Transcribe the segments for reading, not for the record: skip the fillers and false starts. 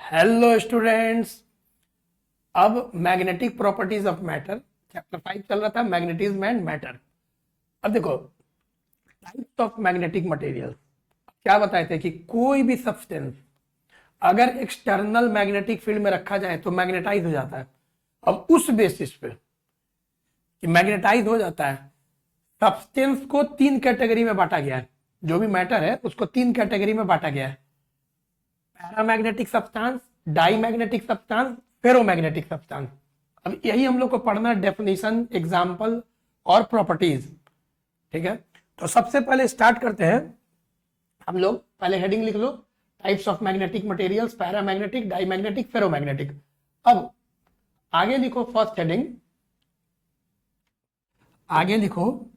Hello students. अब magnetic properties of matter chapter 5 चल रहा था, मैग्नेटिज्म एंड मैटर। अब देखो टाइप्स ऑफ मैग्नेटिक मटेरियल। क्या बताए थे कि कोई भी सब्सटेंस अगर एक्सटर्नल मैग्नेटिक फील्ड में रखा जाए तो मैग्नेटाइज हो जाता है। अब उस बेसिस पे कि मैग्नेटाइज हो जाता है, सब्सटेंस को तीन कैटेगरी में बांटा गया है। जो भी मैटर है उसको तीन कैटेगरी में बांटा गया है: paramagnetic substance, diamagnetic substance, ferromagnetic substance. अब यही हम लोग को पढ़ना, डेफिनेशन, एग्जाम्पल और प्रॉपर्टीज। ठीक है, तो सबसे पहले स्टार्ट करते हैं हम लोग। पहले हेडिंग लिख लो, types of magnetic materials, paramagnetic, diamagnetic, ferromagnetic. अब आगे लिखो फर्स्ट हेडिंग, आगे लिखो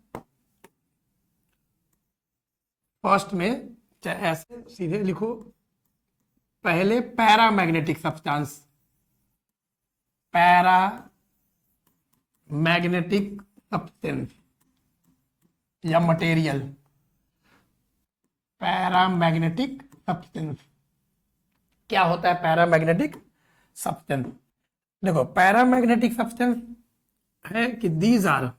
फर्स्ट में, चाहे ऐसे सीधे लिखो, पहले paramagnetic substance, paramagnetic substance या मटेरियल, पैरामैग्नेटिक सब्सटेंस। क्या होता है पैरामैग्नेटिक सब्सटेंस? देखो पैरामैग्नेटिक सब्सटेंस है कि these are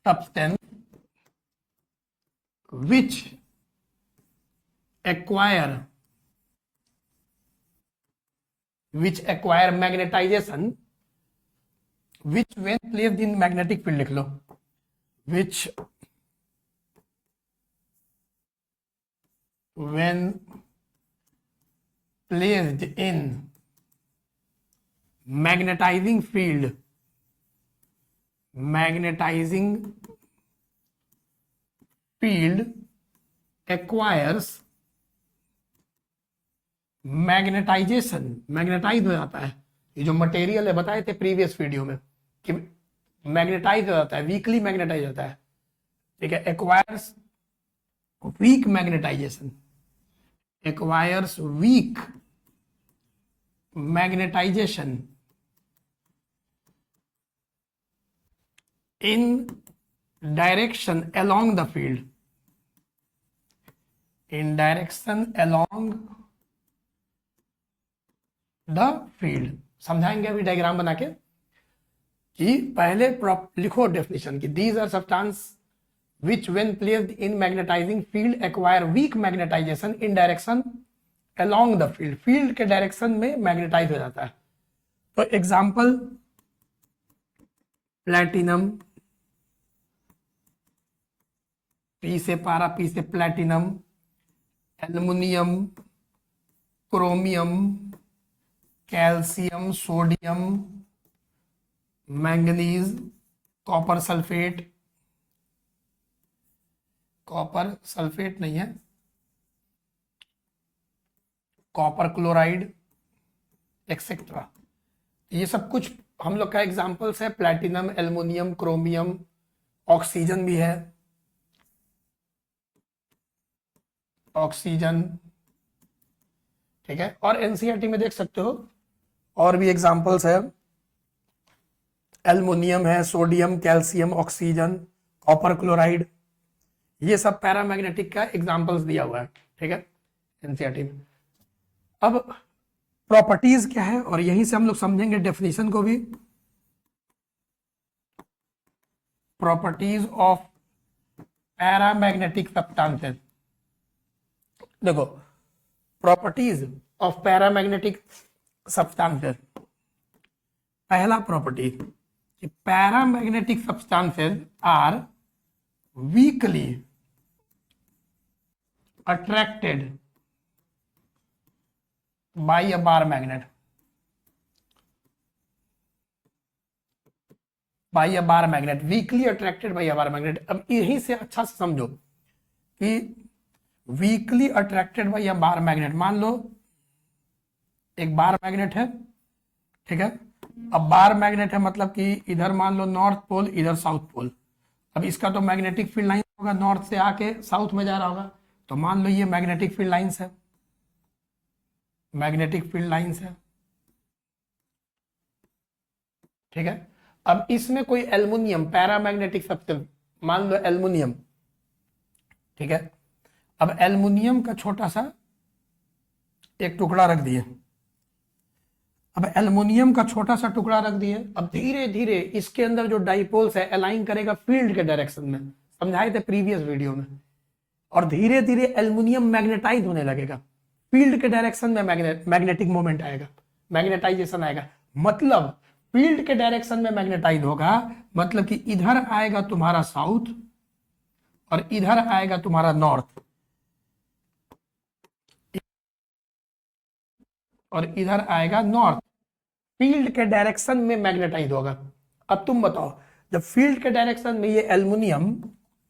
substance which acquire magnetization, which when placed in magnetic field, लिख लो, which when placed in magnetizing field acquires magnetization, magnetize हो जाता है। ये जो मटेरियल है बताए थे प्रीवियस वीडियो में कि मैग्नेटाइज हो जाता है, वीकली मैग्नेटाइज होता है। ठीक है, acquires weak magnetization, acquires weak magnetization in direction along the field, in direction along the field। समझाएंगे अभी डायग्राम बना के कि पहले लिखो डेफिनेशन कि these are substance which when placed in magnetizing field acquire weak magnetization in direction along the field, field के direction में मैग्नेटाइज हो जाता है। तो एग्जाम्पल प्लैटिनम, पी से पारा, पी से platinum, aluminium, chromium, calcium, sodium, manganese, copper sulphate, copper sulphate नहीं है, कॉपर क्लोराइड एक्सेट्रा। ये सब कुछ हम लोग का एग्जांपल्स है। प्लैटिनम, एल्युमिनियम, क्रोमियम, ऑक्सीजन भी है, ऑक्सीजन। ठीक है, और एनसीईआरटी में देख सकते हो और भी एग्जांपल्स है, एल्युमिनियम है, sodium, calcium, oxygen, copper chloride. ये सब पैरामैग्नेटिक का एग्जांपल्स दिया हुआ है। ठीक है, एनसीईआरटी में। अब प्रॉपर्टीज क्या है और यहीं से हम लोग समझेंगे डेफिनेशन को भी। Properties of paramagnetic substances. देखो प्रॉपर्टीज ऑफ पैरामैग्नेटिक सब्सटेंसेस, पहला प्रॉपर्टी कि paramagnetic substances are weakly attracted by a bar magnet, by a bar magnet, weakly attracted by a bar magnet. अब यहीं से अच्छा से समझो कि weakly attracted by a bar magnet. मान लो एक बार मैग्नेट है, ठीक है। अब बार मैग्नेट है मतलब कि इधर मान लो नॉर्थ पोल, इधर साउथ पोल। अब इसका तो मैग्नेटिक फील्ड लाइन होगा, नॉर्थ से आके साउथ में जा रहा होगा। तो मान लो ये मैग्नेटिक फील्ड लाइंस है, मैग्नेटिक फील्ड लाइंस है। ठीक है, अब इसमें कोई एल्युमिनियम पैरामैग्नेटिक सब्सटेंस, मान लो एल्युमिनियम, ठीक है। अब एल्युमिनियम का छोटा सा एक टुकड़ा रख दिए, अब एल्युमिनियम का छोटा सा टुकड़ा रख दिए, अब धीरे धीरे इसके अंदर जो डाइपोल्स है अलाइन करेगा फील्ड के डायरेक्शन में, समझाए थे प्रीवियस वीडियो में, और धीरे धीरे एल्युमिनियम मैग्नेटाइज होने लगेगा, फील्ड के डायरेक्शन में मैग्नेटिक मोमेंट आएगा, मैग्नेटाइजेशन आएगा, मतलब फील्ड के डायरेक्शन में मैग्नेटाइज होगा, मतलब कि इधर आएगा तुम्हारा साउथ और इधर आएगा तुम्हारा नॉर्थ, और इधर आएगा नॉर्थ, फील्ड के डायरेक्शन में मैग्नेटाइज होगा। अब तुम बताओ, जब फील्ड के डायरेक्शन में ये एल्युमिनियम,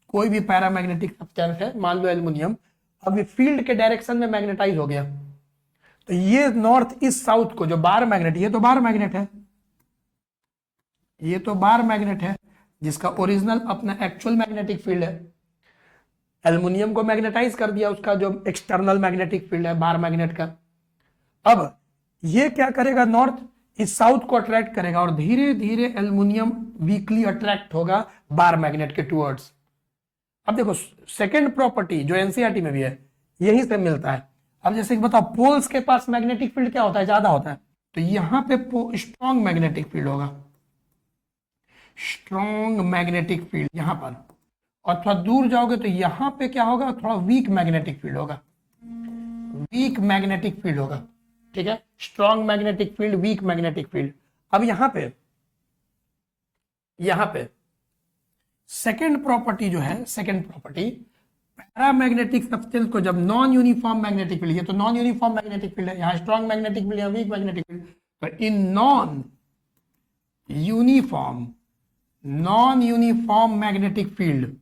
कोई भी पैरामैग्नेटिक सब्सटेंस है, मान लो एल्युमिनियम, अब ये फील्ड के डायरेक्शन में मैग्नेटाइज हो गया, तो ये नॉर्थ ईस्ट साउथ को जो बार मैग्नेट, ये तो बार मैग्नेट है, ये तो बार मैग्नेट है जिसका ओरिजिनल अपना एक्चुअल मैग्नेटिक फील्ड है, एल्युमिनियम को मैग्नेटाइज कर दिया, उसका जो एक्सटर्नल मैग्नेटिक फील्ड है बार मैग्नेट का। अब ये क्या करेगा, नॉर्थ इस साउथ को अट्रैक्ट करेगा और धीरे धीरे एल्युमिनियम वीकली अट्रैक्ट होगा बार मैग्नेट के टुवर्ड्स। अब देखो सेकंड प्रॉपर्टी जो एनसीईआरटी में भी है यहीं से मिलता है। अब जैसे कि बताओ, पोल्स के पास मैग्नेटिक फील्ड क्या होता है, ज्यादा होता है, तो यहां पे स्ट्रॉन्ग मैग्नेटिक फील्ड होगा, स्ट्रॉन्ग मैग्नेटिक फील्ड यहां पर, और थोड़ा दूर जाओगे तो यहां पे क्या होगा, थोड़ा वीक मैग्नेटिक फील्ड होगा, वीक मैग्नेटिक फील्ड होगा, ठीक है, strong magnetic field, weak magnetic field. अब यहां पे सेकेंड प्रॉपर्टी जो है, सेकेंड प्रॉपर्टी, पैरामैग्नेटिक सब्सटेंस को जब नॉन यूनिफॉर्म मैग्नेटिक फील्ड, ये तो नॉन यूनिफॉर्म मैग्नेटिक फील्ड है, यहां स्ट्रॉन्ग मैग्नेटिक फील्ड, यहां वीक मैग्नेटिक फील्ड, तो इन non uniform magnetic field,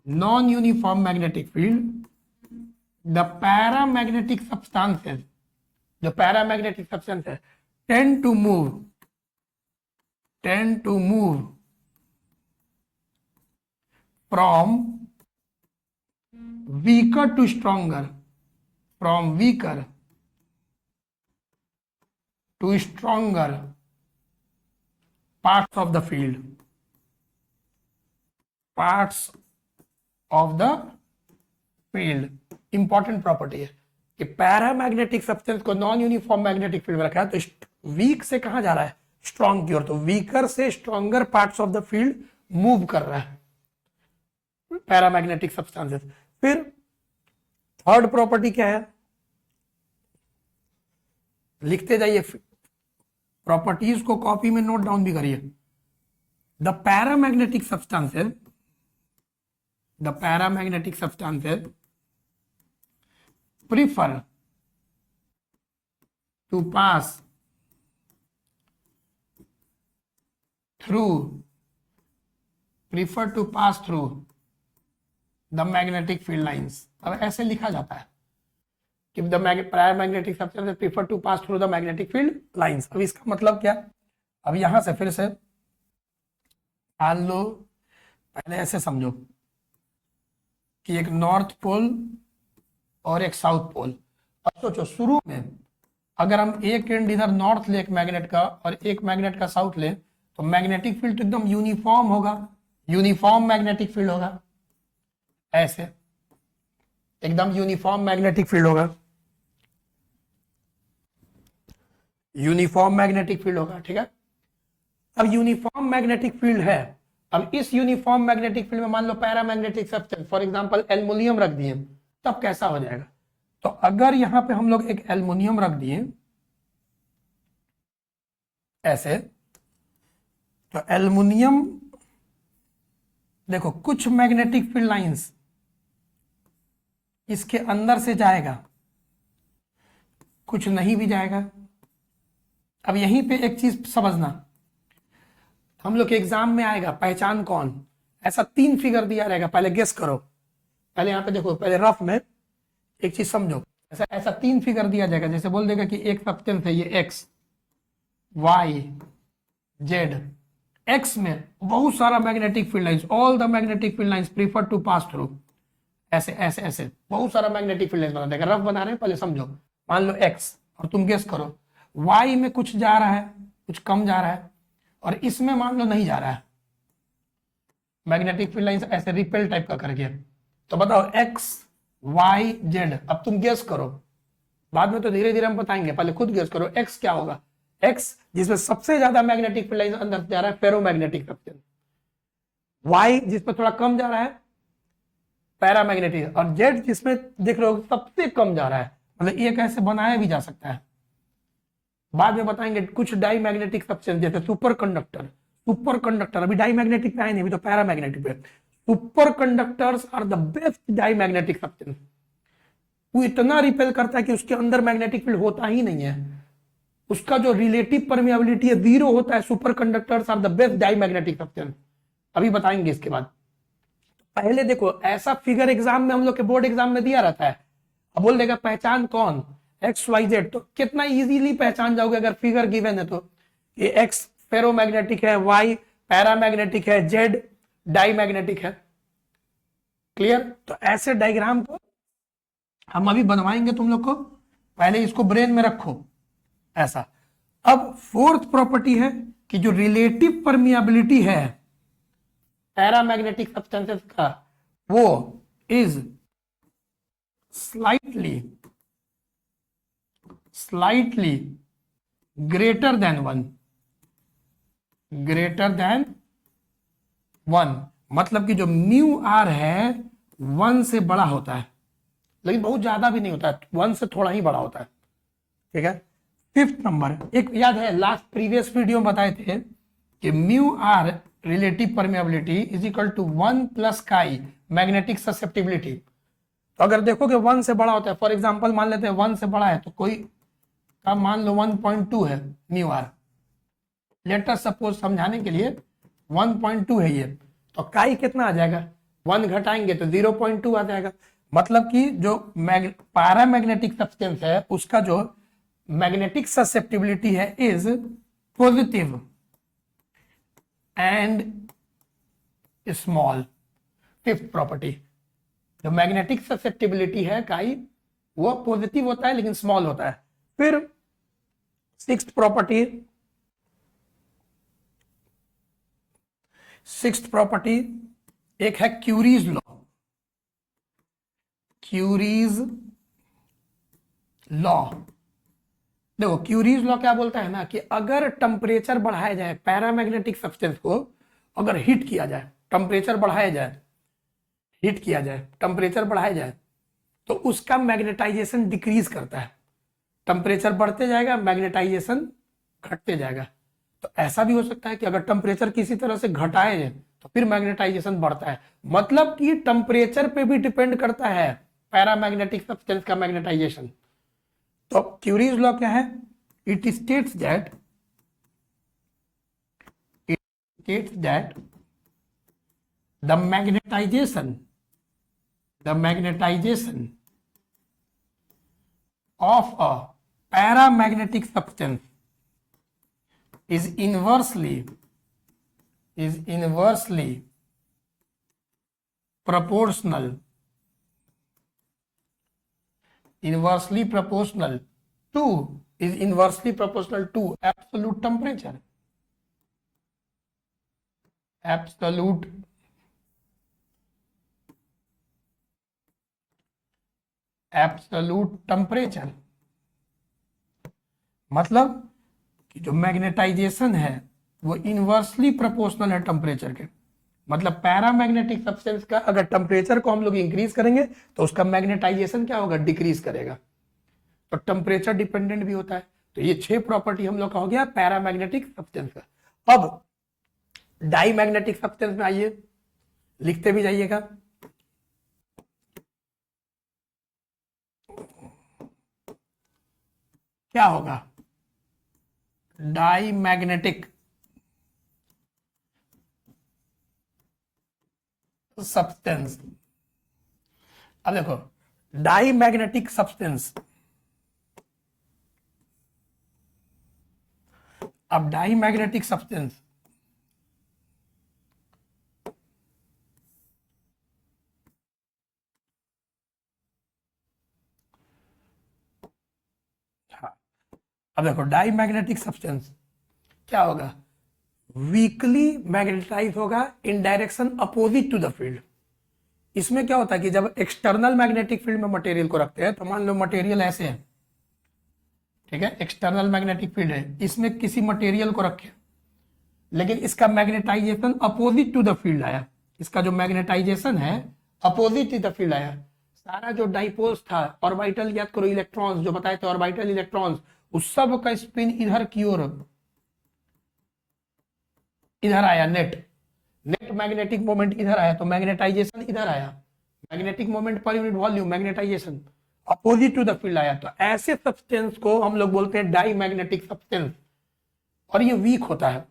non uniform magnetic field, the paramagnetic substances, जो पैरामैग्नेटिक सब्सटेंस है, tend to move from weaker to stronger, from weaker to stronger parts of the field, parts of the field। Important property है कि paramagnetic substance को non uniform magnetic field में रखा है, तो week से कहां जा रहा है, स्ट्रॉन्ग की ओर, तो वीकर से stronger parts of the field move कर रहा है पैरामैग्नेटिक सब्सटेंसेस। फिर थर्ड प्रॉपर्टी क्या है, लिखते जाइए, प्रॉपर्टीज को कॉपी में नोट डाउन भी करिए। The paramagnetic substances prefer to pass through the magnetic field lines। अब ऐसे लिखा जाता है कि the paramagnetic substances prefer to pass through the magnetic field lines। अब इसका मतलब क्या, अब यहां से फिर से मान लो, पहले ऐसे समझो कि एक नॉर्थ पोल और एक साउथ पोल। अब सोचो, शुरू में अगर हम एक एंड इधर नॉर्थ ले एक मैग्नेट का और एक मैग्नेट का साउथ ले, तो मैग्नेटिक फील्ड तो एकदम यूनिफॉर्म होगा, यूनिफॉर्म मैग्नेटिक फील्ड होगा, ऐसे एकदम यूनिफॉर्म मैग्नेटिक फील्ड होगा, यूनिफॉर्म मैग्नेटिक फील्ड होगा, ठीक है। अब यूनिफॉर्म मैग्नेटिक फील्ड है, अब इस यूनिफॉर्म मैग्नेटिक फील्ड में मान लो paramagnetic substance, for example aluminium रख दिए, तब कैसा हो जाएगा, तो अगर यहां पे हम लोग एक एल्युमिनियम रख दिए ऐसे, तो एल्युमिनियम देखो कुछ मैग्नेटिक फील्ड लाइंस इसके अंदर से जाएगा, कुछ नहीं भी जाएगा। अब यहीं पे एक चीज समझना, हम लोग के एग्जाम में आएगा पहचान कौन, ऐसा 3 फिगर दिया रहेगा, पहले गेस करो, पहले यहां पे देखो, पहले रफ में एक चीज समझो, ऐसा 3 फिगर दिया जाएगा, जैसे बोल देगा कि एक सब्सटेंस है ये एक्स वाई जेड, एक्स में बहुत सारा magnetic field lines, all the magnetic field lines prefer to pass through, ऐसे ऐसे ऐसे बहुत सारा मैग्नेटिक फील्ड लाइंस बना देगा, रफ बना रहे हैं, पहले समझो, मान लो एक्स, और तुम गेस करो वाई में कुछ जा रहा है, कुछ कम जा रहा है, और इसमें मान लो नहीं जा रहा है, मैग्नेटिक फील्ड लाइंस ऐसे रिपेल टाइप का करके, तो बताओ एक्स वाई जेड, अब तुम गेस करो, बाद में तो धीरे धीरे हम बताएंगे, पहले खुद गेस करो एक्स क्या होगा। एक्स जिसमें सबसे ज्यादा मैग्नेटिक फील्ड अंदर जा रहा है फेरोमैग्नेटिक सब्सटेंस, वाई जिसमें थोड़ा कम जा रहा है पैरामैग्नेटिक, और जेड जिसमें देख रहे हो सबसे कम जा रहा है, मतलब ये कैसे बनाया भी जा सकता है, बाद में बताएंगे। कुछ डाई मैग्नेटिक सब्सटेंस जैसे सुपर कंडक्टर, सुपर कंडक्टर अभी डाई मैग्नेटिक पे आए नहीं, अभी तो पैरामैग्नेटिक पे। Superconductors are the best diamagnetic substance, वो इतना रिपेल करता है कि उसके अंदर मैग्नेटिक फील्ड होता ही नहीं है, उसका जो रिलेटिव परमिएबिलिटी है जीरो होता है। Superconductors are the best diamagnetic substance, अभी बताएंगे इसके बाद। पहले देखो ऐसा फिगर एग्जाम में हम लोग के बोर्ड एग्जाम में दिया रहता है, अब बोल देगा पहचान कौन एक्स वाई जेड, तो कितना इजीली पहचान जाओगे अगर फिगर गिवन है तो। ये एक्स फेरोमैग्नेटिक है, वाई पैरामैग्नेटिक है, जेड डाई मैग्नेटिक है। क्लियर? तो ऐसे डायग्राम को हम अभी बनवाएंगे तुम लोग को, पहले इसको ब्रेन में रखो ऐसा। अब फोर्थ प्रॉपर्टी है कि जो रिलेटिव परमिएबिलिटी है पैरामैग्नेटिक सब्सटेंसेस का, वो is slightly greater than one, मतलब कि जो म्यू आर है 1 से बड़ा होता है, लेकिन बहुत ज्यादा भी नहीं होता है, 1 से थोड़ा ही बड़ा होता है। ठीक है। फिफ्थ नंबर, एक याद है लास्ट प्रीवियस वीडियो में बताए थे कि mu r relative permeability is equal to 1 plus chi magnetic susceptibility. तो अगर देखो कि 1 से बड़ा होता है, फॉर एग्जांपल मान लेते हैं 1 से बड़ा है, तो कोई का मान लो 1.2 है mu r, let us suppose समझाने के लिए 1.2 है ये, तो काई कितना आ जाएगा, 1 घटाएंगे तो 0.2 आ जाएगा। मतलब कि जो पैरामैग्नेटिक सब्सटेंस है उसका जो मैग्नेटिक ससेप्टिबिलिटी है is positive and small. Fifth property, जो मैग्नेटिक ससेप्टिबिलिटी है काई वो पॉजिटिव होता है लेकिन स्मॉल होता है। फिर सिक्स्थ प्रॉपर्टी एक है क्यूरीज लॉ। देखो क्यूरीज लॉ क्या बोलता है ना कि अगर टेम्परेचर बढ़ाया जाए, पैरामैग्नेटिक सब्सटेंस को अगर हीट किया जाए, टेम्परेचर बढ़ाया जाए, टेम्परेचर बढ़ाया जाए तो उसका मैग्नेटाइजेशन डिक्रीज करता है। टेम्परेचर बढ़ते जाएगा, मैग्नेटाइजेशन घटते जाएगा। तो ऐसा भी हो सकता है कि अगर टेम्परेचर किसी तरह से घटाया जाए तो फिर मैग्नेटाइजेशन बढ़ता है। मतलब कि टेम्परेचर पे भी डिपेंड करता है पैरामैग्नेटिक सब्सटेंस का मैग्नेटाइजेशन। तो क्यूरीज लॉ क्या है? It states that the magnetization of a paramagnetic substance is inversely proportional to absolute temperature. Absolute temperature, मतलब कि जो मैग्नेटाइजेशन है वो इनवर्सली प्रोपोर्शनल है टेम्परेचर के। मतलब पैरामैग्नेटिक सब्सटेंस का अगर टेम्परेचर को हम लोग इंक्रीज करेंगे तो उसका मैग्नेटाइजेशन क्या होगा, डिक्रीज करेगा। तो टेम्परेचर डिपेंडेंट भी होता है। तो ये 6 प्रॉपर्टी हम लोग का हो गया पैरामैग्नेटिक सब्सटेंस का। अब डाई मैग्नेटिक सब्सटेंस में आइए, लिखते भी जाइएगा। क्या होगा डाई मैग्नेटिक सब्सटेंस? अब देखो डाई मैग्नेटिक सब्सटेंस, अब डाई मैग्नेटिक सब्सटेंस अब देखो डाई मैग्नेटिक सब्सटेंस क्या होगा, वीकली मैग्नेटाइज होगा in direction opposite to the field. इसमें क्या होता है कि जब एक्सटर्नल मैग्नेटिक फील्ड में मटेरियल को रखते हैं, तो मान लो मटेरियल ऐसे है, ठीक है, एक्सटर्नल मैग्नेटिक फील्ड है, इसमें किसी मटेरियल को रखे, लेकिन इसका magnetization opposite to the field आया, इसका जो मैग्नेटाइजेशन है अपोजिट टू द फील्ड आया, सारा जो डाइपोल्स था, ऑर्बिटल याद करो, इलेक्ट्रॉन्स जो बताए थे, ऑर्बिटल इलेक्ट्रॉन्स, उस सब का स्पिन इधर की ओर इधर आया, नेट मैग्नेटिक मोमेंट इधर आया, तो मैग्नेटाइजेशन इधर आया, magnetic moment per unit volume, magnetization opposite to the field आया। तो ऐसे सब्सटेंस को हम लोग बोलते हैं डाई मैग्नेटिक सब्सटेंस, और ये वीक होता है,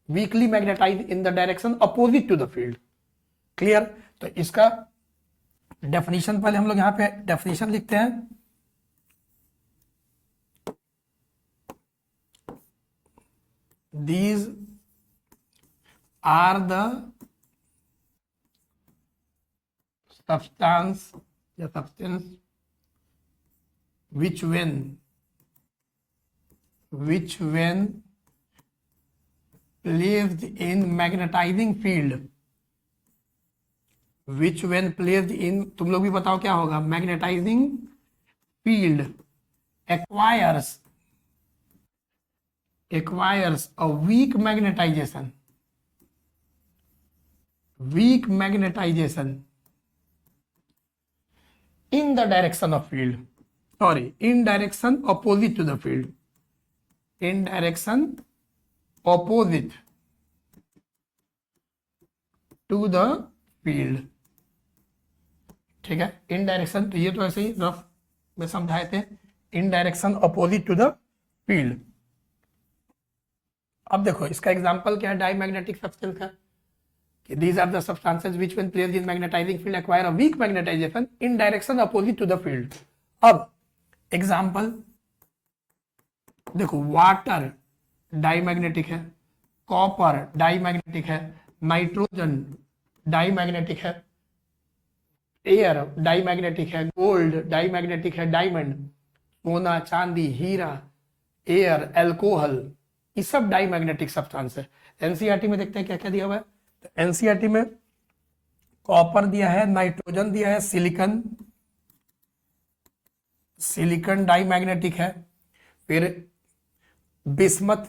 weakly magnetize in the direction opposite to the field. Clear? तो इसका डेफिनेशन पहले हम लोग यहां पे डेफिनेशन लिखते हैं। These are the substance which when placed in magnetizing field, which when placed in, तुम लोग भी बताओ क्या होगा, magnetizing field acquires a weak magnetization in the direction of field, sorry, in direction opposite to the field, in direction opposite to the field, ठीक है, इन direction, तो ये तो ऐसे ही रफ में समझाए थे, in direction opposite to the field. अब देखो इसका एग्जांपल क्या है डाई मैग्नेटिक सब्सटेंस का, कि these are the substances which when placed in magnetizing field acquire a weak magnetization in direction opposite to the field। अब एग्जांपल देखो, water die magnetic है, कॉपर डाई मैग्नेटिक है, nitrogen die magnetic है, air die magnetic है, gold die magnetic है, diamond, सोना, चांदी, हीरा, air, alcohol, ये सब डाई मैग्नेटिक सब्सटेंस है। एनसीईआरटी में देखते हैं क्या क्या दिया हुआ है, तो एनसीईआरटी में कॉपर दिया है, नाइट्रोजन दिया है, सिलिकॉन डाई मैग्नेटिक है, फिर बिस्मथ,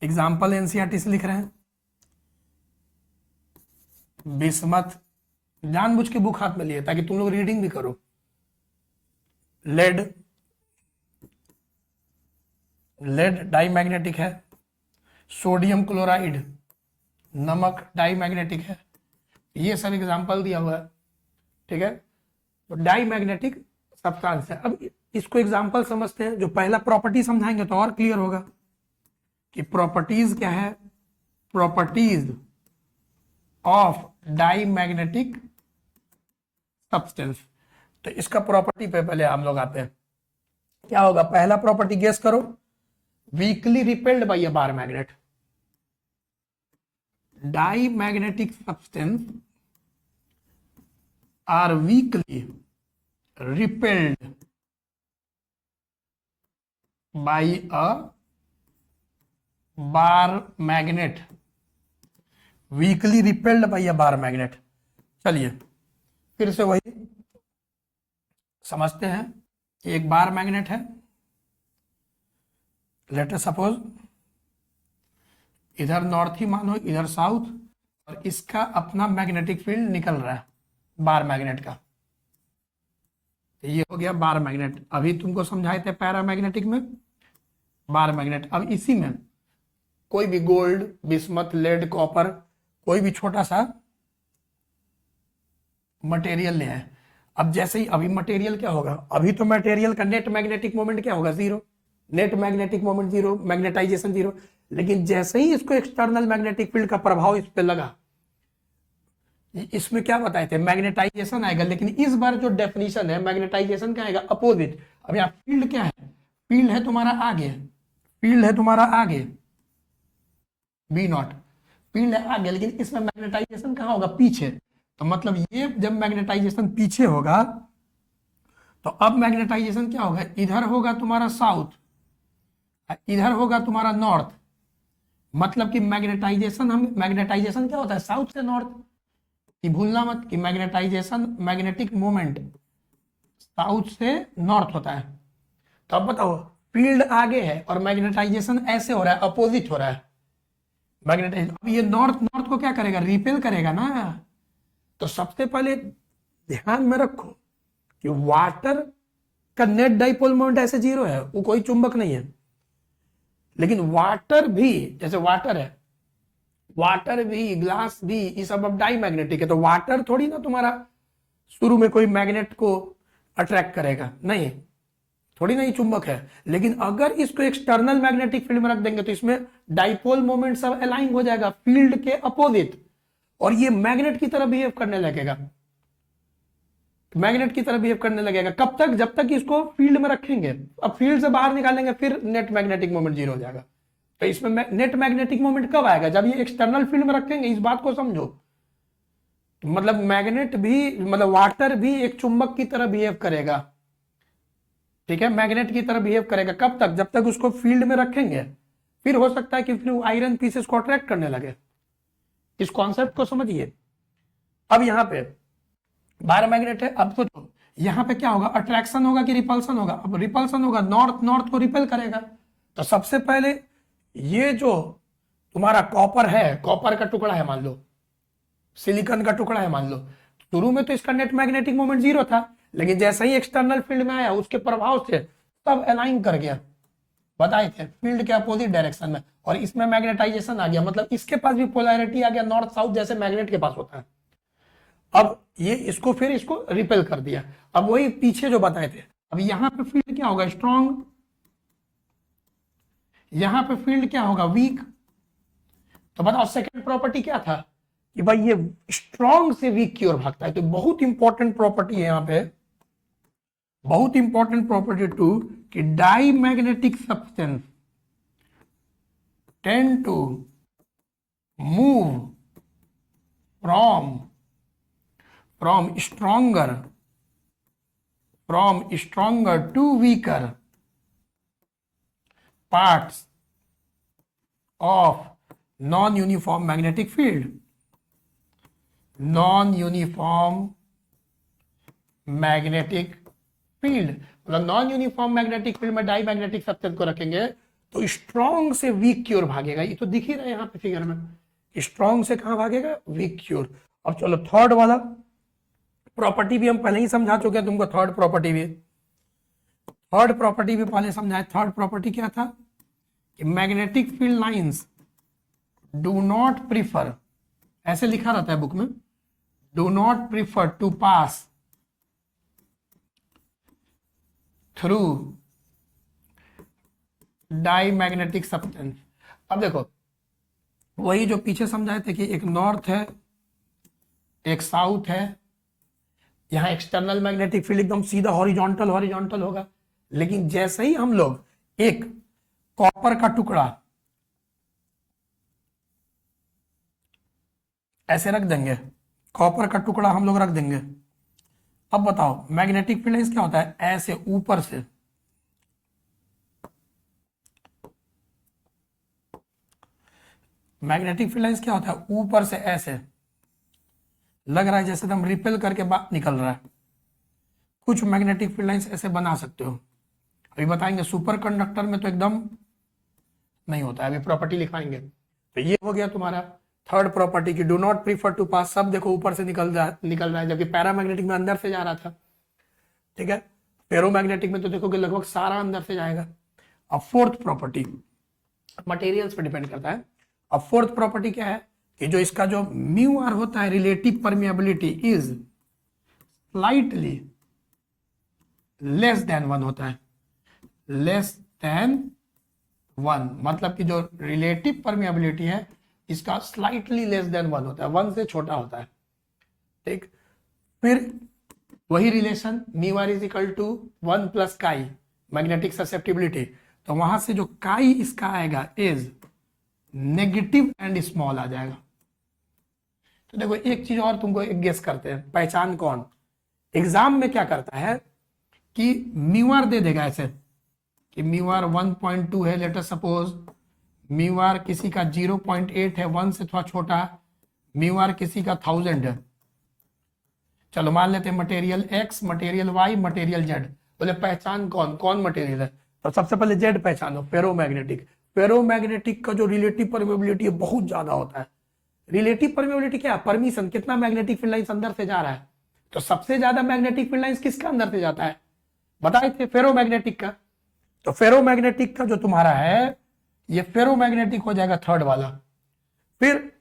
एग्जाम्पल एनसीईआरटी से लिख रहे हैं, बिस्मथ जानबूझ के बुक हाथ में लिए ताकि तुम लोग रीडिंग भी करो। लेड डाई मैग्नेटिक है, सोडियम क्लोराइड नमक डाई मैग्नेटिक है, ये सब एग्जांपल दिया हुआ है, ठीक है, तो डाई मैग्नेटिक सब्सटेंस है। अब इसको एग्जांपल समझते हैं, जो पहला प्रॉपर्टी समझाएंगे तो और क्लियर होगा कि प्रॉपर्टीज क्या है, properties of diamagnetic substance. तो इसका प्रॉपर्टी पे पहले हम लोग आते हैं, क्या होगा, पहला प्रॉपर्टी गेस करो, weakly repelled by a bar magnet, diamagnetic substance are weakly repelled by a bar magnet, weakly repelled by a bar magnet. चलिए फिर से वही समझते हैं, एक बार मैग्नेट है, लेट अस सपोज इधर नॉर्थ ही मानो, इधर साउथ, और इसका अपना मैग्नेटिक फील्ड निकल रहा है बार मैग्नेट का, ये हो गया बार मैग्नेट। अभी तुमको समझाए थे पैरामैग्नेटिक में बार मैग्नेट। अब इसी में कोई भी गोल्ड, बिस्मथ, लेड, कॉपर, कोई भी छोटा सा मटेरियल ले आए। अब जैसे ही अभी मटेरियल क्या होगा, अभी तो मटेरियल का नेट मैग्नेटिक मोमेंट क्या होगा, zero, net magnetic moment zero, magnetization zero. लेकिन जैसे ही इसको एक्सटर्नल मैग्नेटिक फील्ड का प्रभाव इस पे लगा, इसमें क्या बताए थे, मैग्नेटाइजेशन आएगा। लेकिन इस बार जो डेफिनेशन है मैग्नेटाइजेशन क्या आएगा, अपोजिट। अब यहाँ फील्ड क्या है, फील्ड है तुम्हारा आगे, फील्ड है तुम्हारा आगे बी नॉट, फील्ड है आगे, लेकिन इसमें मैग्नेटाइजेशन कहाँ होगा, पीछे। तो मतलब ये जब मैग्नेटाइजेशन पीछे होगा तो अब मैग्नेटाइजेशन क्या होगा, इधर होगा तुम्हारा साउथ, इधर होगा तुम्हारा नॉर्थ। मतलब कि मैग्नेटाइजेशन क्या होता है, साउथ से नॉर्थ। कि भूलना मत कि मैग्नेटाइजेशन मैग्नेटिक मोमेंट साउथ से नॉर्थ होता है। तो अब बताओ, फील्ड आगे है और मैग्नेटाइजेशन ऐसे हो रहा है, अपोजिट हो रहा है मैग्नेटाइजेशन। अब ये नॉर्थ नॉर्थ को क्या करेगा, रिपेल करेगा ना। तो सबसे पहले ध्यान में रखो कि वाटर का नेट डाइपोल मोमेंट ऐसे जीरो है, वो कोई चुंबक नहीं है। लेकिन वाटर भी, जैसे वाटर है, वाटर भी, ग्लास भी, ये सब अब डाई मैग्नेटिक है। तो वाटर थोड़ी ना तुम्हारा शुरू में कोई मैग्नेट को अट्रैक्ट करेगा, नहीं, थोड़ी ना ये चुंबक है। लेकिन अगर इसको एक्सटर्नल मैग्नेटिक फील्ड में रख देंगे तो इसमें डाइपोल मोमेंट सब अलाइन हो जाएगा फील्ड के अपोजिट, और ये मैग्नेट की तरह बिहेव करने लगेगा, मैग्नेट की तरह बिहेव करने लगेगा। कब तक, जब तक इसको फील्ड में रखेंगे। अब फील्ड से बाहर निकालेंगे फिर नेट मैग्नेटिक मोमेंट जीरो हो जाएगा। तो इसमें नेट मैग्नेटिक मोमेंट कब आएगा, जब ये एक्सटर्नल फील्ड में रखेंगे। इस बात को समझो, मतलब मैग्नेट भी, मतलब वाटर भी एक चुंबक की तरह बिहेव करेगा, ठीक है, मैग्नेट की तरह बिहेव करेगा। कब तक, जब तक उसको फील्ड में रखेंगे। फिर हो सकता है कि फिर आयरन पीसेस को अट्रैक्ट करने लगे। इस कॉन्सेप्ट को समझिए। अब यहां पे 12 मैग्नेट है। अब सोचो यहां पे क्या होगा, अट्रैक्शन होगा कि रिपल्सन होगा। अब रिपल्सन होगा, नॉर्थ नॉर्थ को रिपेल करेगा। तो सबसे पहले ये जो तुम्हारा कॉपर है, कॉपर का टुकड़ा है मान लो, सिलिकॉन का टुकड़ा है मान लो, शुरू में तो इसका नेट मैग्नेटिक मोमेंट जीरो था, लेकिन जैसे ही एक्सटर्नल फील्ड में आया उसके प्रभाव से सब अलाइन कर गया, बताए थे, फील्ड के अपोजिट डायरेक्शन में, और इसमें मैग्नेटाइजेशन आ गया। मतलब इसके पास भी पोलैरिटी आ गया, नॉर्थ साउथ जैसे मैग्नेट के पास होता है। अब ये इसको फिर इसको रिपेल कर दिया। अब वही पीछे जो बताए थे, अब यहां पे फील्ड क्या होगा, स्ट्रॉन्ग, यहां पे फील्ड क्या होगा, वीक। तो बताओ सेकंड प्रॉपर्टी क्या था कि भाई ये स्ट्रॉन्ग से वीक की ओर भागता है। तो बहुत इंपॉर्टेंट प्रॉपर्टी है यहां पे, बहुत इंपॉर्टेंट प्रॉपर्टी टू, कि diamagnetic substance tend to move from stronger to weaker parts of non-uniform magnetic field, non-uniform magnetic field। मतलब नॉन यूनिफॉर्म मैग्नेटिक फील्ड में डाई मैग्नेटिक सब्सटेंस को रखेंगे तो स्ट्रॉन्ग से वीक की ओर भागेगा। ये तो दिख ही रहा है यहाँ पे फिगर में, स्ट्रॉन्ग से कहां भागेगा, वीक की ओर। अब चलो थर्ड वाला प्रॉपर्टी भी हम पहले ही समझा चुके हैं तुमको। थर्ड प्रॉपर्टी भी पहले समझाए। थर्ड प्रॉपर्टी क्या था कि magnetic field lines do not prefer, ऐसे लिखा रहता है बुक में, do not prefer to pass through diamagnetic substance. अब देखो वही जो पीछे समझाए थे कि एक नॉर्थ है एक साउथ है, यहां एक्सटर्नल मैग्नेटिक फील्ड एकदम सीधा हॉरिजॉन्टल होगा। लेकिन जैसे ही हम लोग एक कॉपर का टुकड़ा ऐसे रख देंगे, कॉपर का टुकड़ा हम लोग रख देंगे, अब बताओ मैग्नेटिक फील्ड क्या होता है, ऐसे ऊपर से, मैग्नेटिक फील्ड क्या होता है, ऊपर से ऐसे लग रहा है जैसे एकदम रिपेल करके बाहर निकल रहा है। कुछ मैग्नेटिक फील्ड लाइंस ऐसे बना सकते हो, अभी बताएंगे। सुपर कंडक्टर में तो एकदम नहीं होता है, अभी प्रॉपर्टी लिखाएंगे। तो ये हो गया तुम्हारा थर्ड प्रॉपर्टी की डू नॉट प्रीफर टू पास। सब देखो ऊपर से निकल रहा है, जबकि पैरामैग्नेटिक में अंदर से जा रहा था, ठीक है। फेरोमैग्नेटिक में तो देखोगे लगभग सारा अंदर से जाएगा। अब फोर्थ प्रॉपर्टी मटेरियल्स पे डिपेंड करता है। अब फोर्थ प्रॉपर्टी क्या है कि जो इसका जो म्यू आर होता है, relative permeability is slightly less than 1 होता है, लेस देन 1। मतलब कि जो रिलेटिव परमिएबिलिटी है इसका स्लाइटली लेस देन 1 होता है, 1 से छोटा होता है, ठीक। फिर वही relation mu R is equal to 1 plus chi magnetic susceptibility. तो वहां से जो काई इसका आएगा इज नेगेटिव एंड स्मॉल आ जाएगा। तो देखो एक चीज और तुमको एक गेस करते हैं, पहचान कौन एग्जाम में क्या करता है कि म्यू आर दे देगा ऐसे कि म्यू आर 1.2 है, let us suppose mu r किसी का 0.8 है, 1 से थोड़ा छोटा, म्यू आर किसी का 1000 है, चलो मान लेते हैं material X, material Y, material Z. बोले पहचान कौन कौन मटेरियल है, तो सबसे पहले जेड पहचानो, फेरोमैग्नेटिक। फेरोमैग्नेटिक का जो रिलेटिव परमेबिलिटी है बहुत ज्यादा होता है। रिलेटिव परमेबिलिटी क्या है, परमिशन, कितना मैग्नेटिक फील्ड लाइंस अंदर से जा रहा है। तो सबसे ज्यादा मैग्नेटिक फील्ड लाइंस किसका अंदर से जाता है, बताए थे, फेरोमैग्नेटिक का। तो फेरोमैग्नेटिक का जो तुम्हारा है ये फेरोमैग्नेटिक हो जाएगा थर्ड वाला। फिर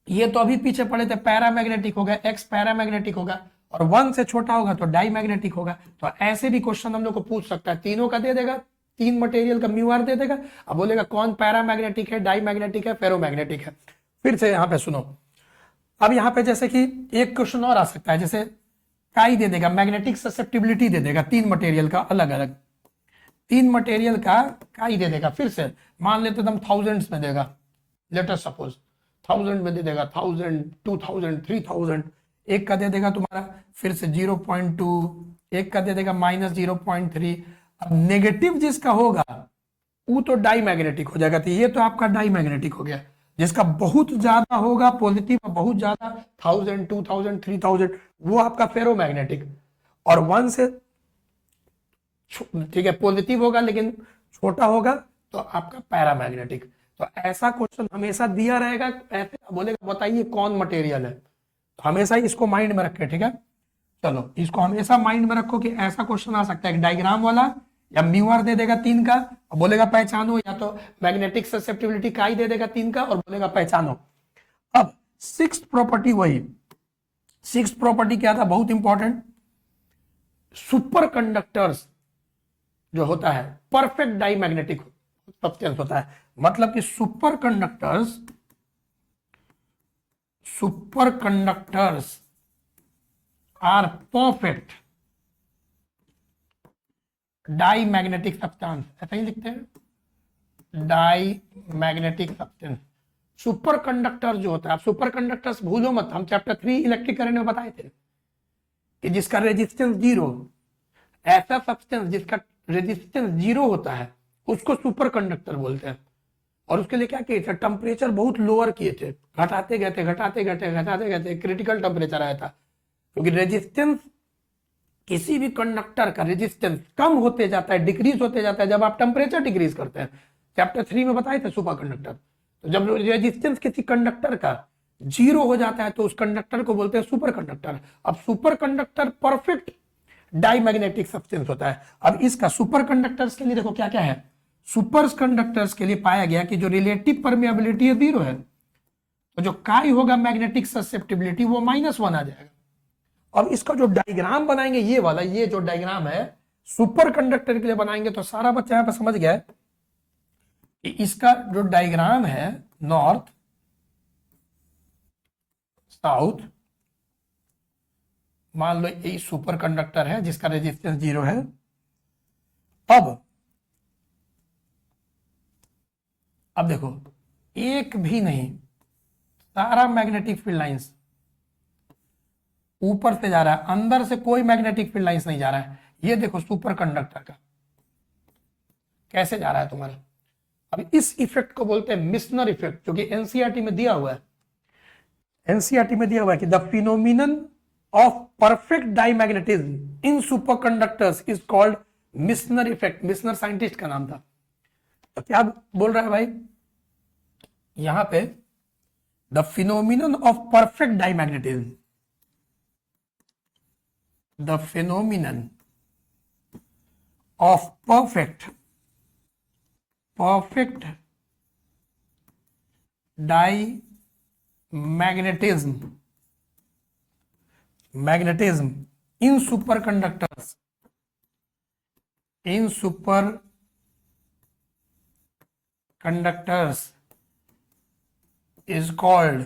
ये तो अभी पीछे पड़े थे, पैरामैग्नेटिक होगा, एक्स पैरामैग्नेटिक होगा, और 1 से छोटा होगा तो डाईमैग्नेटिक होगा। तो ऐसे भी क्वेश्चन हम लोग को पूछ सकता है, तीनों का दे देगा, 3 मटेरियल का म्यू आर दे देगा, अब बोलेगा कौन पैरामैग्नेटिक है, डाईमैग्नेटिक है, फेरोमैग्नेटिक है। फिर से यहां पे सुनो, अब यहां पे जैसे कि एक क्वेश्चन और आ सकता है, जैसे काई दे देगा, मैग्नेटिक ससेप्टिबिलिटी दे देगा 3 मटेरियल का अलग अलग, 3 मटेरियल का काई दे देगा। फिर से मान लेते हम थाउजेंड्स में देगा, लेट अस सपोज 1000 में दे देगा, 1000, 2000, 3000, एक का दे देगा तुम्हारा फिर से 0.2, एक का दे देगा -0.3। अब नेगेटिव जिसका होगा वो तो डाईमैग्नेटिक हो जाएगा। तो ये तो आपका डाईमैग्नेटिक हो गया। जिसका बहुत ज्यादा होगा पॉजिटिव, बहुत ज्यादा 1000, 2000, 3000, वो आपका फेरोमैग्नेटिक। और 1 से ठीक है पॉजिटिव होगा लेकिन छोटा होगा तो आपका पैरामैग्नेटिक। तो ऐसा क्वेश्चन हमेशा दिया रहेगा, ऐसे बोलेगा बताइए कौन मटेरियल है, तो हमेशा इसको माइंड में रखें, ठीक है। चलो इसको हमेशा माइंड में रखो कि ऐसा क्वेश्चन आ सकता है डायग्राम वाला, या म्यू आर दे देगा 3 का और बोलेगा पहचानो, या तो मैग्नेटिक ससेप्टिबिलिटी का ही दे देगा 3 का और बोलेगा पहचानो। अब 6th प्रॉपर्टी, वही 6th प्रॉपर्टी क्या था, बहुत इंपॉर्टेंट, सुपर कंडक्टर्स जो होता है परफेक्ट डाईमैग्नेटिक सब्सटेंस होता है। मतलब कि superconductors are perfect diamagnetic, ऐसा ही लिखते हैं, डाईमैग्नेटिक सब्सटेंस। सुपर कंडक्टर जो होता है, आप सुपर कंडक्टर्स भूलो मत, हम चैप्टर 3 इलेक्ट्रिक करंट में बताए थे कि जिसका रेजिस्टेंस 0, ऐसा सब्सटेंस जिसका रेजिस्टेंस 0 होता है उसको सुपर कंडक्टर बोलते हैं। और उसके लिए क्या किए थे, टेम्परेचर बहुत लोअर किए थे, घटाते गए, क्रिटिकल टेम्परेचर आया था। क्योंकि रेजिस्टेंस, किसी भी कंडक्टर का रेजिस्टेंस कम होते जाता है, डिक्रीज होते जाता है जब आप टेम्परेचर डिक्रीज करते हैं। चैप्टर 3 में बताए थे सुपर कंडक्टर। तो जब रेजिस्टेंस किसी कंडक्टर का 0 हो जाता है तो उस कंडक्टर को बोलते हैं सुपर कंडक्टर। अब super conductor perfect diamagnetic substance होता है। अब इसका सुपर कंडक्टर्स के लिए देखो क्या क्या है, सुपर कंडक्टर्स के लिए पाया गया कि जो रिलेटिव परमेबिलिटी है 0 है, तो जो काई होगा मैग्नेटिक ससेप्टिबिलिटी वो -1 आ जाएगा। अब इसका जो डायग्राम बनाएंगे, ये वाला, ये जो डायग्राम है सुपर कंडक्टर के लिए बनाएंगे, तो सारा बच्चा यहां पर समझ गया है कि इसका जो डायग्राम है नॉर्थ साउथ, मान लो ये सुपर कंडक्टर है जिसका रेजिस्टेंस 0 है। अब देखो एक भी नहीं, सारा मैग्नेटिक फील्ड लाइंस ऊपर से जा रहा है, अंदर से कोई मैग्नेटिक फील्ड लाइंस नहीं जा रहा है। ये देखो सुपर कंडक्टर का कैसे जा रहा है तुम्हारा। अब इस इफेक्ट को बोलते हैं मिसनर इफेक्ट, जो कि एनसीईआरटी में दिया हुआ है। एनसीईआरटी में दिया हुआ है कि the phenomenon of perfect diamagnetism in superconductors is called Meissner effect. Meissner scientist का नाम था। तो क्या बोल रहा है भाई यहां पे, the phenomenon of perfect diamagnetism, the phenomenon of perfect dimagnetism in superconductors is called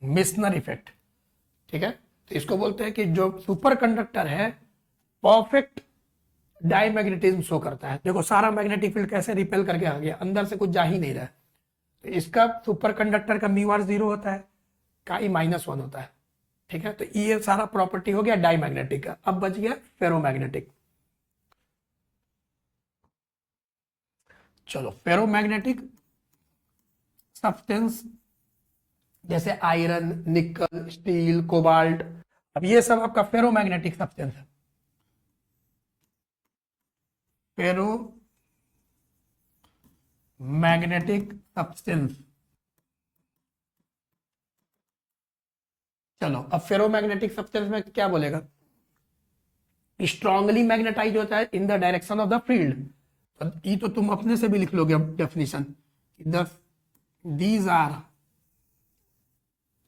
Meissner effect. ठीक है, तो इसको बोलते हैं कि जो सुपर कंडक्टर है परफेक्ट डाईमैग्नेटिज्म शो करता है। देखो सारा मैग्नेटिक फील्ड कैसे रिपेल करके आ गया, अंदर से कुछ जा ही नहीं रहा है। तो इसका सुपर कंडक्टर का म्यू आर 0 होता है, काई -1 होता है। ठीक है, तो ये सारा प्रॉपर्टी हो गया डाईमैग्नेटिक का। अब बच गया फेरोमैग्नेटिक। चलो, फेरोमैग्नेटिक सब्सटेंस जैसे आयरन, निकल, स्टील, कोबाल्ट, अब ये सब आपका फेरोमैग्नेटिक सब्सटेंस है। फेरो मैग्नेटिक सब्सटेंस। चलो, अब फेरोमैग्नेटिक सब्सटेंस में क्या बोलेगा? स्ट्रांगली मैग्नेटाइज होता है इन the direction of the field. ये तो तुम अपने से भी लिख लोगे अब डेफिनेशन। दीज आर,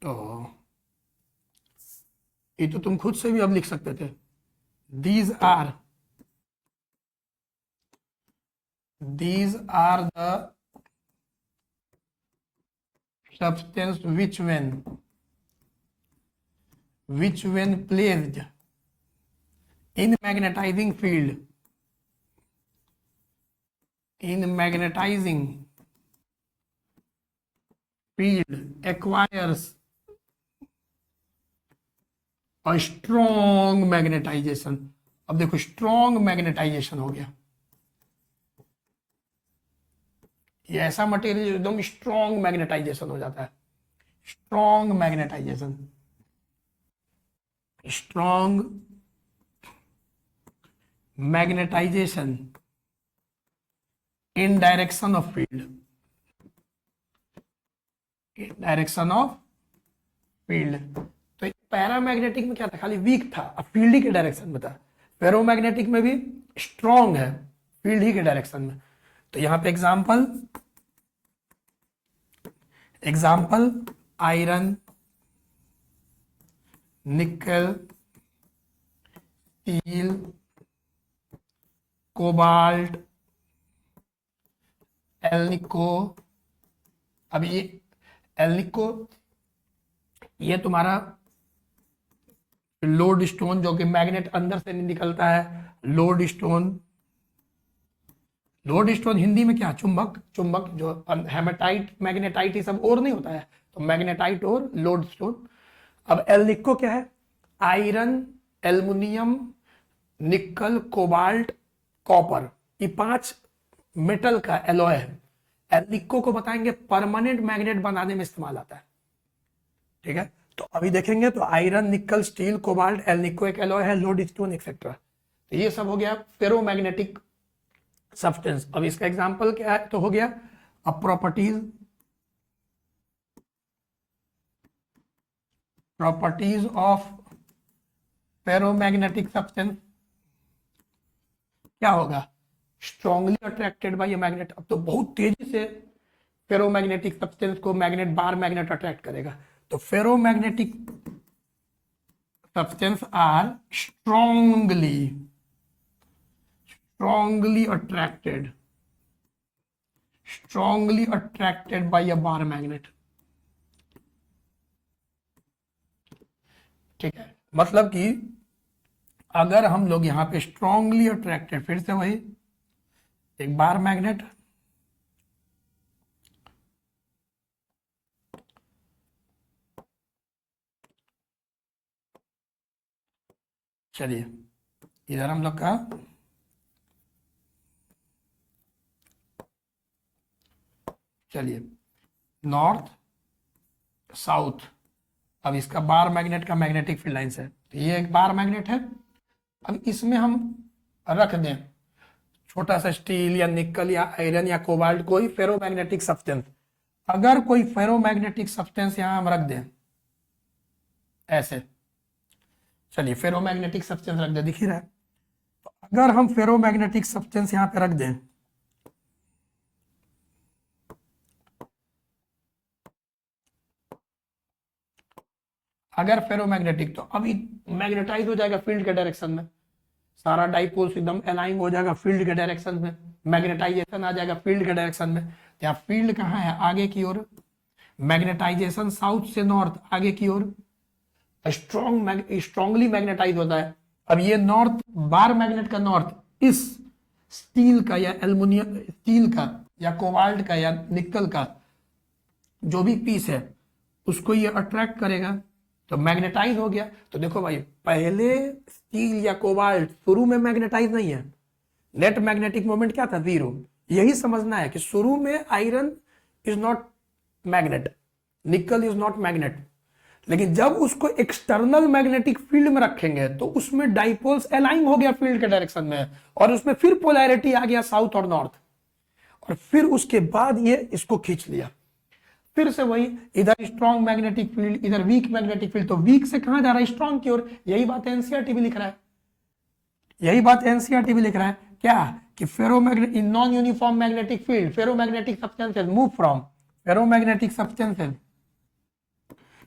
तो ये तो तुम खुद से भी अब लिख सकते थे। These are the substance which when placed in magnetizing field acquires a strong magnetization। अब देखो, स्ट्रॉन्ग मैग्नेटाइजेशन हो गया। ये ऐसा मटेरियल एकदम स्ट्रॉन्ग मैग्नेटाइजेशन हो जाता है। Strong magnetization, strong magnetization in direction of field, in direction of field. तो पैरामैग्नेटिक में क्या था? खाली वीक था, अब फील्ड ही के डायरेक्शन में था। फेरोमैग्नेटिक में भी स्ट्रॉन्ग है, फील्ड ही के डायरेक्शन में। तो यहां पे एग्जाम्पल आयरन, निकल, स्टील, कोबाल्ट, एल्निको। अब ये एल्निको, ये तुम्हारा लोड स्टोन, जो कि मैग्नेट अंदर से निकलता है। लोड स्टोन हिंदी में क्या? चुंबक जो हेमेटाइट, मैग्नेटाइट, ये सब और नहीं होता है, तो मैग्नेटाइट और लोड स्टोन। अब एल्निको क्या है? आयरन, एल्युमिनियम, निकल, कोबाल्ट, कॉपर, ये 5 मेटल का एलॉय है। एल्निको को बताएंगे परमानेंट मैग्नेट बनाने में इस्तेमाल आता है। ठीक है, तो अभी देखेंगे तो आयरन, निकल, स्टील, कोबाल्ट, एल्निको एक एलॉय है, लोड स्टोन एक्सेट्रा। तो ये सब हो गया फेरोमैग्नेटिक सब्सटेंस। अब इसका एग्जांपल क्या है? तो हो गया अब प्रॉपर्टीज ऑफ फेरोमैग्नेटिक सब्सटेंस। क्या होगा? Strongly attracted by a magnet. अब तो बहुत तेजी से फेरोमैग्नेटिक सब्सटेंस को बार मैग्नेट अट्रैक्ट करेगा। तो ferromagnetic substance are strongly attracted by a bar magnet। ठीक है, मतलब कि अगर हम लोग यहाँ पे स्ट्रांगली अट्रैक्टेड, फिर से वही एक बार मैग्नेट, चलिए इधर हम लोग का नॉर्थ साउथ। अब इसका बार मैग्नेट का मैग्नेटिक फील्ड लाइंस है, तो ये एक बार मैग्नेट है। अब इसमें हम रख दें छोटा सा स्टील या निकल या आयरन या कोबाल्ट, कोई फेरोमैग्नेटिक सब्सटेंस। अगर कोई फेरोमैग्नेटिक सब्सटेंस यहां हम रख दें ऐसे, चलिए फेरोमैग्नेटिक सब्सटेंस रख दें, दिख ही रहा है। तो अगर हम फेरोमैग्नेटिक सब्सटेंस यहां पे रख दें, अगर फेरोमैग्नेटिक, तो अभी मैग्नेटाइज हो जाएगा फील्ड के डायरेक्शन में। सारा डाइपोल्स एकदम अलाइन हो जाएगा फील्ड के डायरेक्शन में, मैग्नेटाइजेशन आ जाएगा फील्ड के डायरेक्शन में। यहाँ फील्ड कहाँ है? आगे की ओर। मैग्नेटाइजेशन साउथ से नॉर्थ, आगे की ओर। स्ट्रांगली मैग्नेटाइज होता है। अब ये नॉर्थ, बार मैग्नेट का नॉर्थ इस स्टील का या एल्युमिनियम, स्टील का या कोबाल्ट का या निकल का जो भी पीस है उसको ये अट्रैक्ट करेगा। तो मैग्नेटाइज हो गया। तो देखो भाई, पहले स्टील या कोबाल्ट शुरू में मैग्नेटाइज नहीं है, नेट मैग्नेटिक मोमेंट क्या था, 0। यही समझना है कि शुरू में आयरन इज नॉट मैग्नेट, निकल इज नॉट मैग्नेट, लेकिन जब उसको एक्सटर्नल मैग्नेटिक फील्ड में रखेंगे तो उसमें डाइपोल्स अलाइन हो गया फील्ड के डायरेक्शन में, और उसमें फिर पोलैरिटी आ गया साउथ और नॉर्थ, और फिर उसके बाद ये इसको खींच लिया। फिर से वही, इधर स्ट्रॉन्ग मैग्नेटिक फील्ड, इधर वीक मैग्नेटिक फील्ड, तो वीक से कहां जा रहा है, स्ट्रॉन्ग की ओर। यही बात एनसीईआरटी भी लिख रहा है, यही बात एनसीईआरटी भी लिख रहा है क्या, कि ferromagnetic in non uniform magnetic field ferromagnetic substances move from, ferromagnetic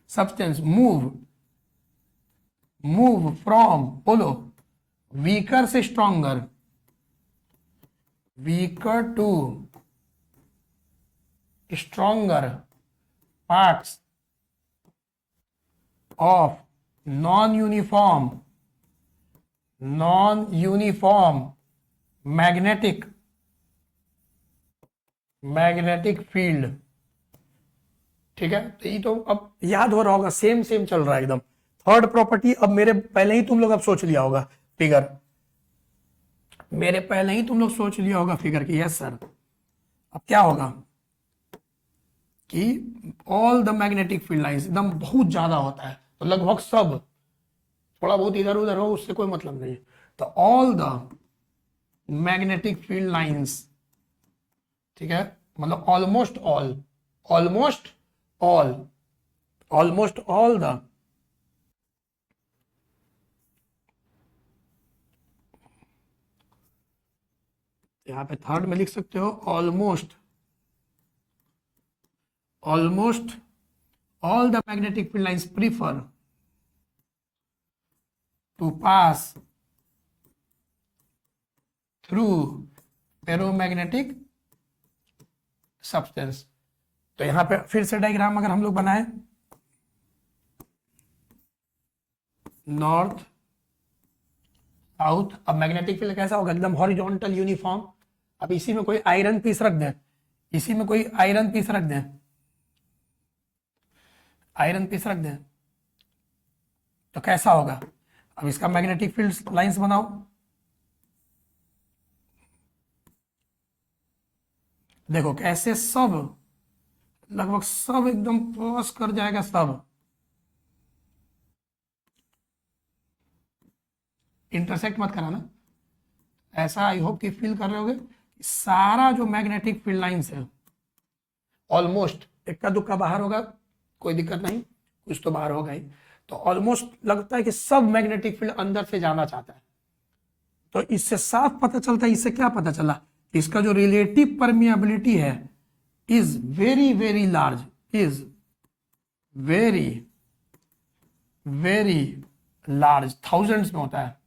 substance move from, बोलो, वीकर से stronger, weaker to stronger parts of non uniform magnetic field. ठीक है, तो ये तो अब याद हो रहा होगा, सेम चल रहा है एकदम। थर्ड प्रॉपर्टी अब मेरे पहले ही तुम लोग अब सोच लिया होगा फिगर, मेरे पहले ही तुम लोग सोच लिया होगा फिगर की, यस सर। अब क्या होगा कि all the magnetic field lines एकदम बहुत ज्यादा होता है, तो लगभग सब, थोड़ा बहुत इधर उधर हो उससे कोई मतलब नहीं है। तो all the magnetic field lines, ठीक है, मतलब ऑलमोस्ट ऑल द यहां पे थर्ड में लिख सकते हो, almost all the magnetic field lines prefer to pass through ferromagnetic substance। तो यहां पे फिर से डायग्राम अगर हम लोग बनाए, नॉर्थ साउथ, अब मैग्नेटिक फील्ड कैसा होगा, एकदम हॉरिजॉन्टल यूनिफॉर्म। अब इसी में कोई आयरन पीस रख दें, आयरन पीस रख दें तो कैसा होगा। अब इसका मैग्नेटिक फील्ड लाइंस बनाओ, देखो कैसे सब, लगभग सब एकदम पास कर जाएगा सब, इंटरसेक्ट मत कराना, ऐसा आई होप कि फील कर रहे होगे। सारा जो मैग्नेटिक फील्ड लाइंस है ऑलमोस्ट, इक्का दुक्का बाहर होगा कोई दिक्कत नहीं, कुछ तो बाहर होगा ही, तो ऑलमोस्ट लगता है कि सब मैग्नेटिक फील्ड अंदर से जाना चाहता है। तो इससे साफ पता चलता है, इससे क्या पता चला, इसका जो रिलेटिव परमिएबिलिटी है is very very large, is very very large, thousands में होता है।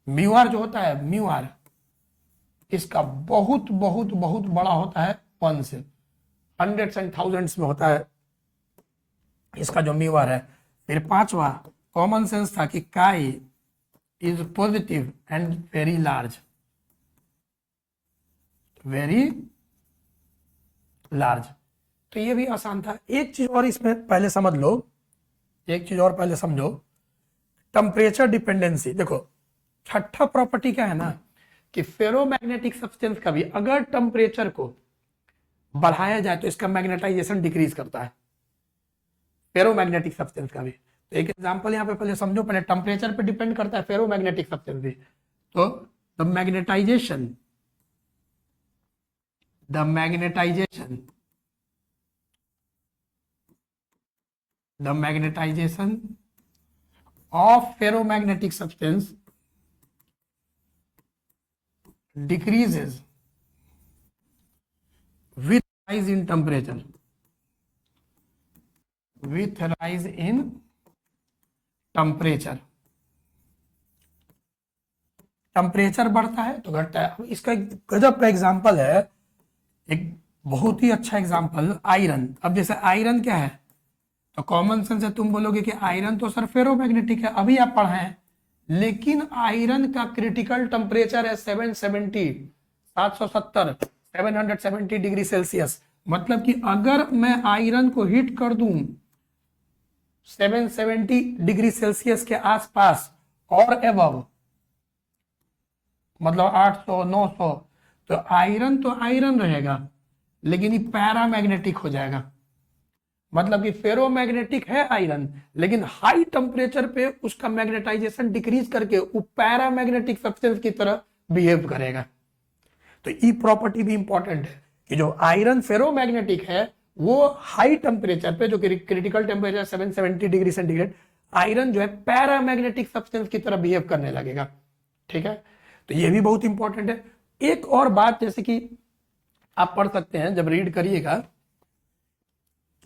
म्यू जो होता है, म्यू इसका बहुत बहुत बहुत बड़ा होता है, 1 से हंड्रेड्स एंड थाउजेंड्स में होता है इसका जो म्यू है। फिर पांचवा कॉमन सेंस था कि काई is positive and very large, very large. तो ये भी आसान था। एक चीज और इसमें पहले समझ लो, एक चीज और पहले समझो, टेम्परेचर डिपेंडेंसी। देखो छठा प्रॉपर्टी क्या है ना, कि फेरोमैग्नेटिक सब्सटेंस का भी अगर टेम्परेचर को बढ़ाया जाए तो इसका मैग्नेटाइजेशन डिक्रीज करता है, फेरोमैग्नेटिक सब्सटेंस का भी। तो एक एग्जांपल यहाँ पे पहले समझो, पहले टेम्परेचर पे डिपेंड करता है फेरोमैग्नेटिक सब्सटेंस भी। तो the magnetization of ferromagnetic substance decreases with rise in temperature, with rise in temperature। Temperature बढ़ता है तो घटता है। अब इसका एक गजब का एग्जांपल है, एक बहुत ही अच्छा एग्जांपल, आयरन। अब जैसे आयरन क्या है, तो कॉमन सेंस है, तुम बोलोगे कि आयरन तो सर फेरोमैग्नेटिक है, अभी आप पढ़े हैं, लेकिन आयरन का क्रिटिकल टेम्परेचर है 770 डिग्री सेल्सियस। मतलब कि अगर मैं आयरन को हीट कर दूं 770 डिग्री सेल्सियस के आसपास और एबव, मतलब 800 900, तो आयरन तो आयरन रहेगा लेकिन ये पैरामैग्नेटिक हो जाएगा। मतलब कि फेरोमैग्नेटिक है आयरन, लेकिन हाई टेम्परेचर पे उसका मैग्नेटाइजेशन डिक्रीज करके वो पैरामैग्नेटिक सब्सटेंस की तरह बिहेव करेगा। तो ये प्रॉपर्टी भी इंपॉर्टेंट है कि जो आयरन फेरोमैग्नेटिक है वो हाई टेम्परेचर पे, जो कि critical temperature 770 degree centigrade, iron जो है पैरामैग्नेटिक सब्सटेंस की तरह बिहेव करने लगेगा। ठीक है, तो ये भी बहुत इंपॉर्टेंट है। एक और बात जैसे कि आप पढ़ सकते हैं जब रीड करिएगा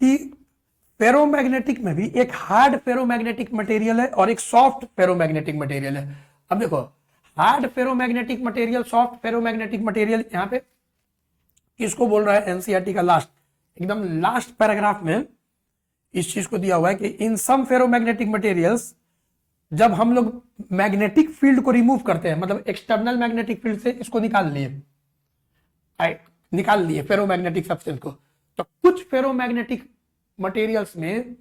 कि फेरोमैग्नेटिक में भी एक हार्ड फेरोमैग्नेटिक मटेरियल है और एक सॉफ्ट फेरोमैग्नेटिक मटेरियल है। अब देखो, hard ferromagnetic material, soft ferromagnetic material, यहां पे किसको बोल रहा है एनसीईआरटी का लास्ट, एकदम लास्ट पैराग्राफ में इस चीज को दिया हुआ है कि इन सम फेरोमैग्नेटिक मटेरियल्स, जब हम लोग मैग्नेटिक फील्ड को रिमूव करते हैं, मतलब एक्सटर्नल मैग्नेटिक फील्ड से इसको निकाल लिए फेरोमैग्नेटिक सब्सटेंस को, तो कुछ फेरोमैग्नेटिक मटेरियल्स में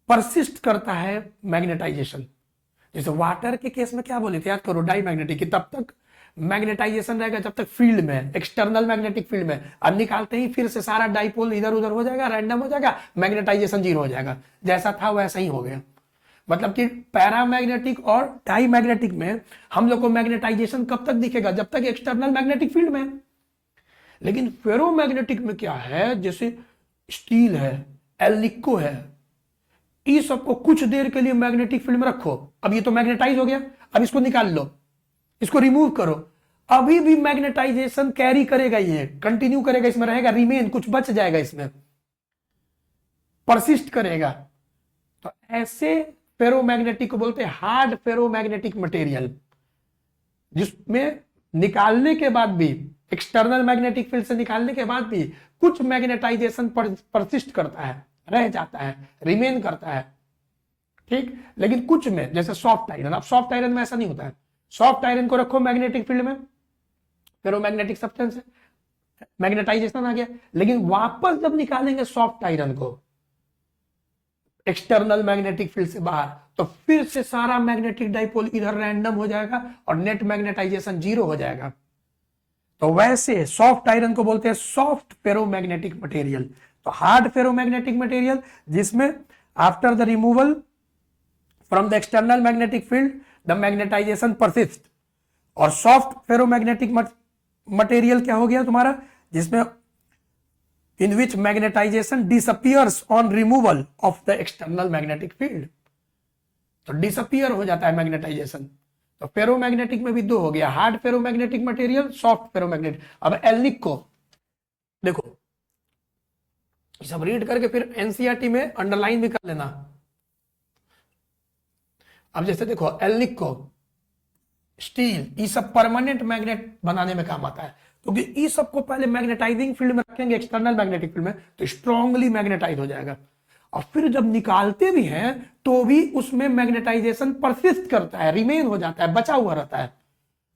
परसिस्ट करता है मैग्नेटाइजेशन। जैसे वाटर के केस में क्या बोले थे, याद करो, डाई मैग्नेटिक की तब तक मैग्नेटाइजेशन रहेगा जब तक फील्ड में, एक्सटर्नल मैग्नेटिक फील्ड में, अब निकालते ही फिर से सारा डाइपोल इधर उधर हो जाएगा, रैंडम हो जाएगा, मैग्नेटाइजेशन जीरो हो जाएगा, जैसा था वैसा ही हो गया। मतलब कि पैरामैग्नेटिक और डाई मैग्नेटिक में हम लोग को मैग्नेटाइजेशन कब तक दिखेगा, जब तक एक्सटर्नल मैग्नेटिक फील्ड में। लेकिन फेरोमैग्नेटिक में क्या है, जैसे स्टील है, एल्निको है, इस सबको कुछ देर के लिए मैग्नेटिक फील्ड में रखो, अब ये तो मैग्नेटाइज हो गया, अब इसको निकाल लो, इसको रिमूव करो, अभी भी मैग्नेटाइजेशन कैरी करेगा, ये कंटिन्यू करेगा, इसमें रहेगा, रिमेन, कुछ बच जाएगा, इसमें परसिस्ट करेगा। तो ऐसे फेरोमैग्नेटिक को बोलते हैं हार्ड फेरोमैग्नेटिक मटेरियल, जिसमें निकालने के बाद भी, एक्सटर्नल मैग्नेटिक फील्ड से निकालने के बाद भी कुछ मैग्नेटाइजेशन परसिस्ट करता है, रह जाता है, रिमेन करता है। ठीक, लेकिन कुछ में, जैसे सॉफ्ट आयरन, अब सॉफ्ट आयरन में ऐसा नहीं होता है। सॉफ्ट आयरन को रखो मैग्नेटिक फील्ड में, फेरोमैग्नेटिक सब्सटेंस है, मैग्नेटाइजेशन आ गया, लेकिन वापस जब निकालेंगे सॉफ्ट आयरन को एक्सटर्नल मैग्नेटिक फील्ड से बाहर, तो फिर से सारा मैग्नेटिक डाइपोल इधर रैंडम हो जाएगा और नेट मैग्नेटाइजेशन जीरो हो जाएगा। तो वैसे सॉफ्ट आयरन को बोलते हैं सॉफ्ट फेरोमैग्नेटिक मटेरियल। तो हार्ड फेरोमैग्नेटिक मटेरियल जिसमें after the removal from the external magnetic field the magnetization persist, और सॉफ्ट फेरोमैग्नेटिक मटेरियल क्या हो गया तुम्हारा, जिसमें in which magnetization disappears on removal of the external magnetic field। तो disappear हो जाता है मैग्नेटाइजेशन। तो फेरोमैग्नेटिक में भी दो हो गया, hard ferromagnetic material, soft ferromagnetic. अब एल्निक को देखो, सब रीड करके फिर एनसीईआरटी में अंडरलाइन भी कर लेना। अब जैसे देखो, एल्निक को, स्टील, ये सब परमानेंट मैग्नेट बनाने में काम आता है, क्योंकि तो इस सबको पहले मैग्नेटाइजिंग फील्ड में रखेंगे, एक्सटर्नल मैग्नेटिक फील्ड में, तो स्ट्रांगली मैग्नेटाइज हो जाएगा, और फिर जब निकालते भी हैं तो भी उसमें मैग्नेटाइजेशन परसिस्ट करता है, रिमेन हो जाता है, बचा हुआ रहता है।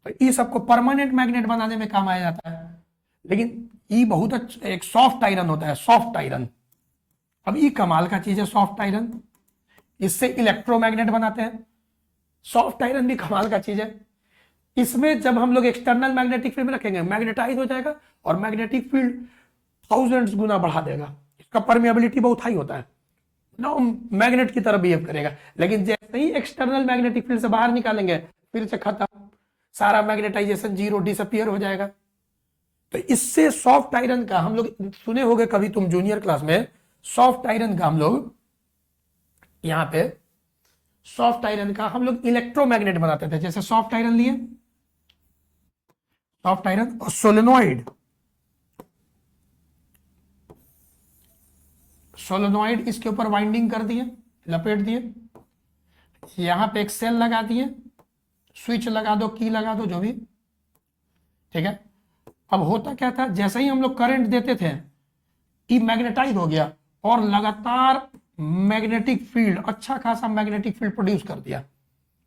तो ये सबको परमानेंट मैग्नेट बनाने में काम आया जाता है। लेकिन ये बहुत अच्छा एक सॉफ्ट आयरन होता है, सॉफ्ट आयरन। अब ये कमाल का चीज है सॉफ्ट आयरन, इससे इलेक्ट्रोमैग्नेट बनाते हैं। सॉफ्ट आयरन भी कमाल का चीज है, इसमें जब हम लोग एक्सटर्नल मैग्नेटिक फील्ड में रखेंगे मैग्नेटाइज हो जाएगा और मैग्नेटिक फील्ड थाउजेंड्स गुना बढ़ा देगा, इसका परमिएबिलिटी बहुत हाई होता है, ना मैग्नेट की तरह बिहेव करेगा। लेकिन जैसे ही एक्सटर्नल मैग्नेटिक फील्ड से बाहर निकालेंगे फिर से खत्म, सारा मैग्नेटाइजेशन जीरो, डिसअपियर हो जाएगा। तो इससे सॉफ्ट आयरन का हम लोग सुने होंगे कभी तुम जूनियर क्लास में, सॉफ्ट आयरन का हम लोग यहां पे सॉफ्ट आयरन का हम लोग इलेक्ट्रोमैग्नेट बनाते थे। जैसे सॉफ्ट आयरन लिए, सॉफ्ट आयरन और सोलेनॉइड, सोलेनॉइड इसके ऊपर वाइंडिंग कर दिए, लपेट दिए, यहां पे एक सेल लगा दिए, स्विच लगा दो, की लगा दो, जो भी, ठीक है। अब होता क्या था, जैसे ही हम लोग करंट देते थे ये मैग्नेटाइज हो गया और लगातार मैग्नेटिक फील्ड, अच्छा खासा मैग्नेटिक फील्ड प्रोड्यूस कर दिया,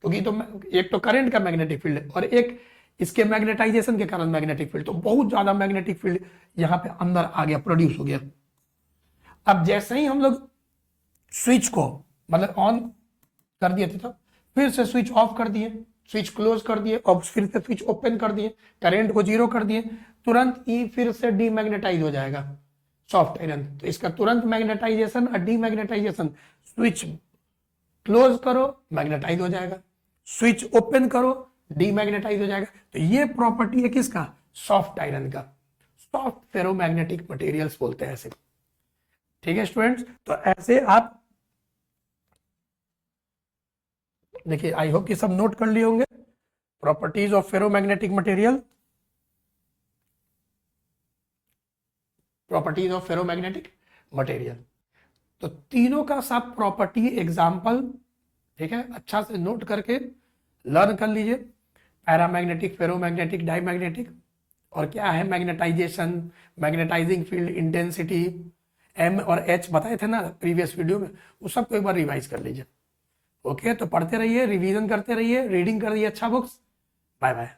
क्योंकि तो एक तो करंट का मैग्नेटिक फील्ड है और एक इसके मैग्नेटाइजेशन के कारण मैग्नेटिक फील्ड, तो बहुत ज्यादा मैग्नेटिक फील्ड यहां पे अंदर आ गया, प्रोड्यूस हो गया। अब जैसे ही हम लोग स्विच को मतलब ऑन कर दिए थे, तब फिर से स्विच ऑफ कर दिए, स्विच क्लोज कर दिए और फिर से स्विच ओपन कर दिए, करंट को जीरो कर दिए, तुरंत ही फिर से डीमैग्नेटाइज हो जाएगा सॉफ्ट आयरन। तो इसका तुरंत मैग्नेटाइजेशन और डीमैग्नेटाइजेशन, स्विच क्लोज करो मैग्नेटाइज हो जाएगा, स्विच ओपन करो डीमैग्नेटाइज हो जाएगा। तो ये प्रॉपर्टी है किसका, सॉफ्ट आयरन का, सॉफ्ट फेरोमैग्नेटिक मटेरियल्स बोलते हैं ऐसे। ठीक है स्टूडेंट्स, तो ऐसे आप देखिए, आई होप कि सब नोट कर लिए होंगे properties of ferromagnetic material, properties of ferromagnetic material. तो तीनों का सब प्रॉपर्टी एग्जाम्पल, ठीक है, अच्छा से नोट करके लर्न कर लीजिए। पैरामैग्नेटिक, फेरोमैग्नेटिक, डाईमैग्नेटिक, और क्या है magnetization, magnetizing field intensity, M और एच बताए थे ना प्रीवियस वीडियो में, उस सबको एक बार रिवाइज कर लीजिए। ओके, तो पढ़ते रहिए, रिवीजन करते रहिए, रीडिंग करिए अच्छा बुक्स। Bye bye.